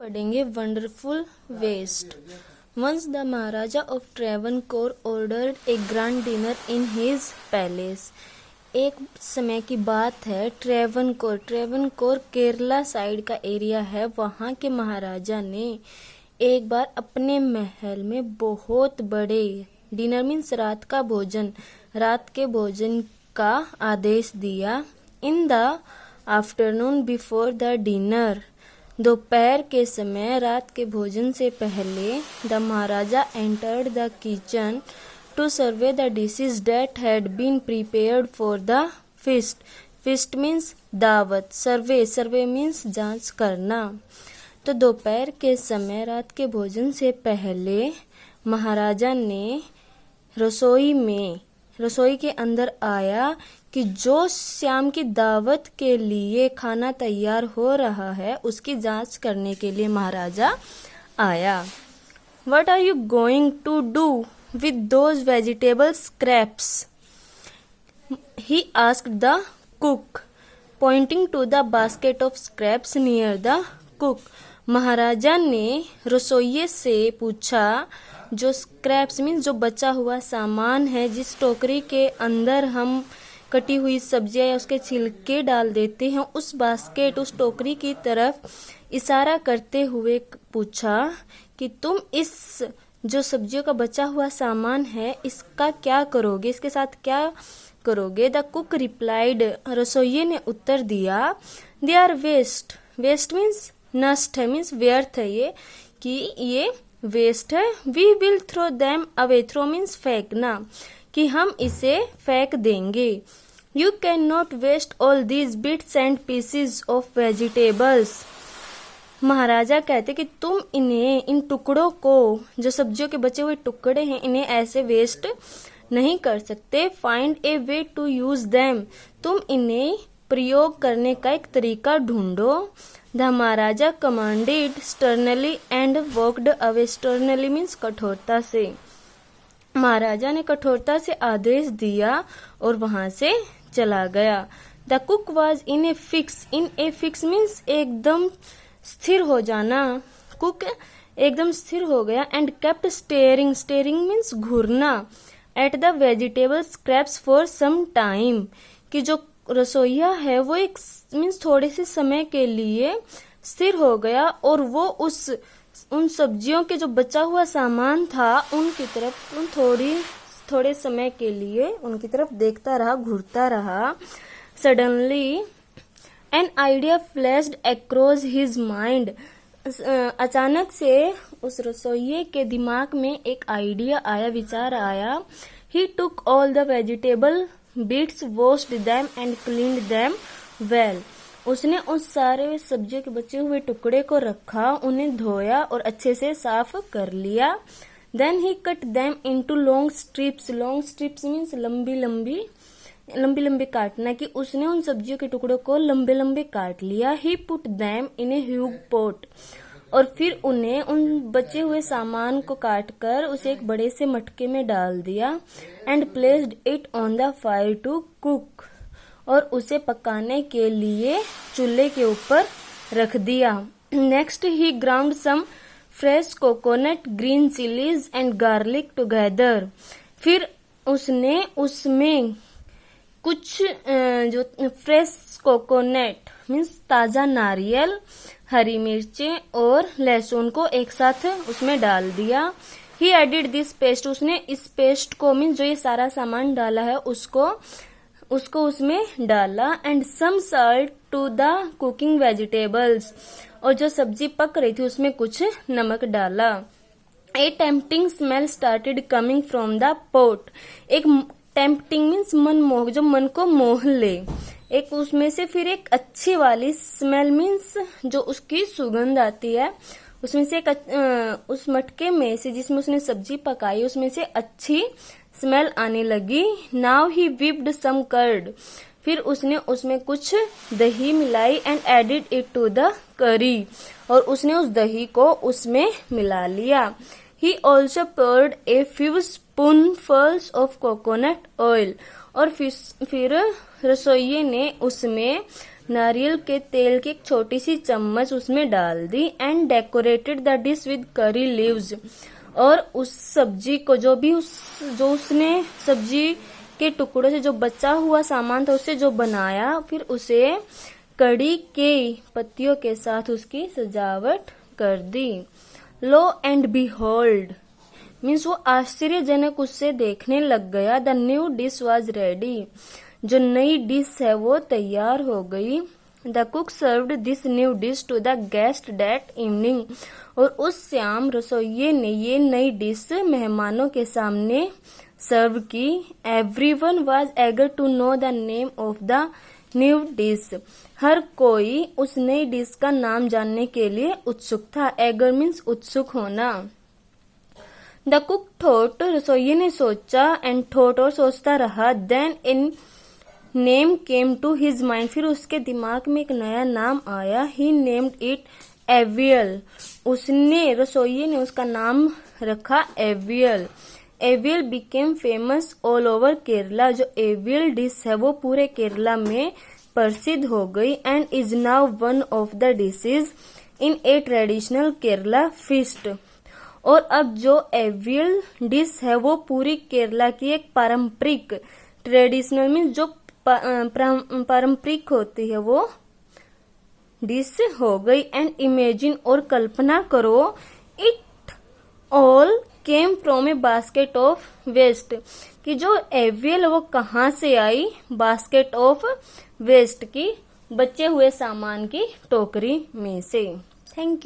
पढ़ेंगे wonderful waste. Once the Maharaja of Travancore ordered a grand dinner in his palace. एक समय की बात है, ट्रेवनकोर केरला साइड का एरिया है। वहाँ के महाराजा ने एक बार अपने महल में बहुत बड़े डिनर मीन्स रात के भोजन का आदेश दिया। In the afternoon before the dinner, दोपहर के समय रात के भोजन से पहले, the Maharaja entered the kitchen to survey the dishes that had been prepared for the feast. Feast means दावत, सर्वे मीन्स जांच करना। तो दोपहर के समय रात के भोजन से पहले महाराजा ने रसोई के अंदर आया कि जो शाम की दावत के लिए खाना तैयार हो रहा है उसकी जांच करने के लिए महाराजा आया। What are you going to do with those vegetable scraps? He asked the cook, pointing to the basket of scraps near the cook. महाराजा ने रसोइये से पूछा, जो स्क्रैप्स मीन्स जो बचा हुआ सामान है, जिस टोकरी के अंदर हम कटी हुई सब्जियां या उसके छिलके डाल देते हैं, उस बास्केट उस टोकरी की तरफ इशारा करते हुए पूछा कि तुम इस जो सब्जियों का बचा हुआ सामान है इसका क्या करोगे, इसके साथ क्या करोगे। द कुक रिप्लाइड, रसोइये ने उत्तर दिया, they are waste. Waste means नष्ट है, मीन्स व्यर्थ है, ये वेस्ट है। We will throw them away, throw means फेंकना, कि हम इसे फेंक देंगे। You can not waste all these bits and pieces of vegetables. महाराजा कहते कि तुम इन टुकड़ों को, जो सब्जियों के बचे हुए टुकड़े हैं, इन्हें ऐसे वेस्ट नहीं कर सकते। Find a way to use them, तुम इन्हें प्रयोग करने का एक तरीका ढूंढो। The Maharaja commanded sternly and walked away. Sternly means कठोरता से। महाराजा ने कठोरता से आदेश दिया और वहां से चला गया। The cook was in a fix means एकदम स्थिर हो जाना। कुक एकदम स्थिर हो गया। एंड केप्ट स्टेयरिंग मीन्स घूरना। At the vegetable scraps for some time, कि जो रसोइया है वो एक मीन्स थोड़े से समय के लिए स्थिर हो गया और वो उन सब्जियों के जो बचा हुआ सामान था उनकी तरफ थोड़े समय के लिए उनकी तरफ देखता रहा, घूरता रहा। Suddenly an idea flashed across his mind. अचानक से उस रसोइये के दिमाग में एक आइडिया आया, विचार आया। He took all the vegetable bits, washed them and cleaned them well. उसने उस सारे सब्जियों के बचे हुए टुकड़े को रखा, उन्हें धोया और अच्छे से साफ कर लिया। Then he cut them into long strips. Long strips means लंबी काटना, कि उसने उन सब्जियों के टुकड़ों को लंबे काट लिया। He put them in a huge pot, और फिर उन्हें उन बचे हुए सामान को काटकर उसे एक बड़े से मटके में डाल दिया। And placed it on the fire to cook, और उसे पकाने के लिए चूल्हे के ऊपर रख दिया। Next he ground some fresh coconut, green chillies and garlic together. फिर उसने उसमें कुछ जो फ्रेश कोकोनट मीन्स ताजा नारियल, हरी मिर्चें और लहसुन को एक साथ उसमें डाल दिया। ही एडिड दिस पेस्ट, उसने इस पेस्ट को मीन्स जो ये सारा सामान डाला है उसको उसमें डाला। And some salt to the cooking vegetables, और जो सब्जी पक रही थी उसमें कुछ नमक डाला। A tempting smell started coming from the pot. एक टेम्पटिंग मीन्स मनमोहक, जो मन को मोह ले। एक उसमें से फिर एक अच्छी वाली स्मेल मीन्स जो उसकी सुगंध आती है, उसमें से उस मटके में से जिसमें उसने सब्जी पकाई उसमें से अच्छी स्मेल आने लगी। Now he whipped some curd, फिर उसने उसमें कुछ दही मिलाई। And added it to the curry, और उसने उस दही को उसमें मिला लिया। He also poured a few spoonfuls of coconut oil, और फिर रसोइये ने उसमें नारियल के तेल की एक छोटी सी चम्मच उसमें डाल दी and decorated the dish with curry leaves. और उस सब्जी को जो उसने सब्जी के टुकड़ों से जो बचा हुआ सामान था उससे जो बनाया, फिर उसे कड़ी के पत्तियों के साथ उसकी सजावट कर दी। लो एंड बिहोल्ड मीन्स वो आश्चर्यजनक उससे देखने लग गया। The new dish was ready, जो नई डिश है वो तैयार हो गई। The cook served this new dish to the guest that evening, और उस शाम रसोइये ने ये नई डिश मेहमानों के सामने सर्व की। Everyone was eager to know the name of the new dish, हर कोई उस नई डिश का नाम जानने के लिए उत्सुक था। एगर मीन्स उत्सुक होना। द कुक थॉट, रसोइये ने सोचा, एंड थॉट और सोचता रहा। Then an name came to his mind, फिर उसके दिमाग में एक नया नाम आया। ही नेम्ड इट एवियल, रसोइये ने उसका नाम रखा avial. Avial became famous all over Kerala, जो एवियल डिश है वो पूरे केरला में प्रसिद्ध हो गई। And is now one of the dishes in A traditional Kerala feast, और अब जो एवियल डिश है वो पूरी केरला की एक पारंपरिक, ट्रेडिशनल मीन्स जो पारंपरिक होती है वो डिश हो गई। एंड इमेजिन, और कल्पना करो, it all came from a basket of waste, कि जो एवियल वो कहाँ से आई, बास्केट ऑफ वेस्ट की बचे हुए सामान की टोकरी में से। Thank you.